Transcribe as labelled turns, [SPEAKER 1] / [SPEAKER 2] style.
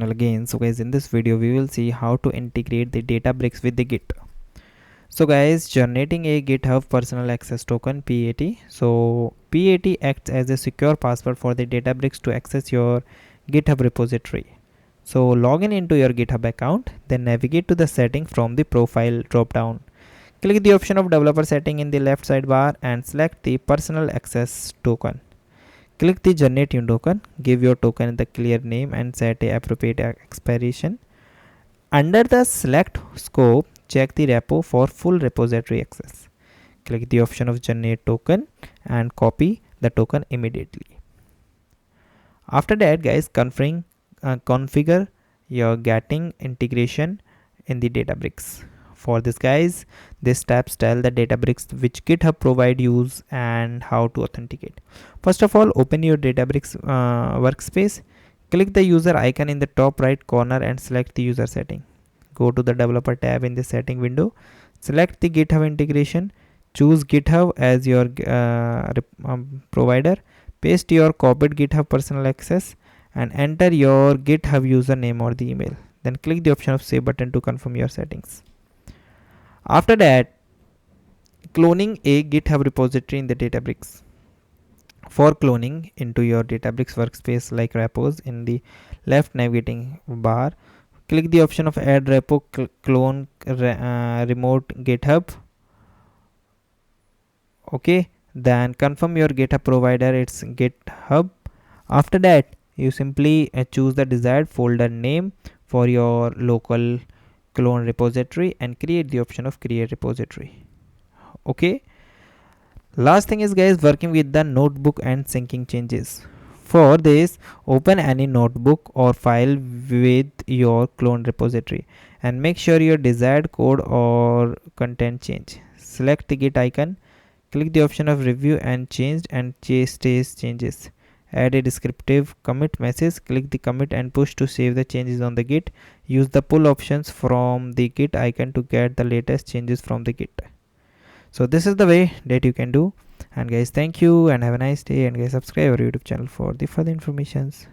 [SPEAKER 1] Again, so guys, in this video we will see how to integrate the Databricks with the Git. So guys, generating a GitHub personal access token PAT. So PAT acts as a secure password for the Databricks to access your GitHub repository. So log in into your GitHub account, then navigate to the setting from the profile drop down. Click the option of developer setting in the left sidebar and select the personal access token. Click the generate new token, give your token the clear name and set a appropriate expiration. Under the select scope, check the repo for full repository access. Click the option of generate token and copy the token immediately. After that guys, configure your getting integration in the Databricks. For this guys, these steps tell the Databricks which GitHub provide use and how to authenticate. First of all, open your Databricks workspace. Click the user icon in the top right corner and select the user setting. Go to the developer tab in the setting window. Select the GitHub integration. Choose GitHub as your provider. Paste your copied GitHub personal access and enter your GitHub username or the email. Then click the option of save button to confirm your settings. After that, cloning a GitHub repository in the Databricks. For cloning into your Databricks workspace like repos in the left navigating bar, click the option of add repo clone remote GitHub. Okay, then confirm your GitHub provider, it's GitHub. After that, you simply choose the desired folder name for your local clone repository and create the option of create repository. Okay, last thing is guys, working with the notebook and syncing changes. For this, open any notebook or file with your clone repository and make sure your desired code or content change. Select the Git icon, click the option of review and changed and stays changes. Add a descriptive commit message, click the commit and push to save the changes on the Git. Use the pull options from the Git icon to get the latest changes from the Git. So this is the way that you can do. And guys, thank you and have a nice day, and guys, subscribe our YouTube channel for the further informations.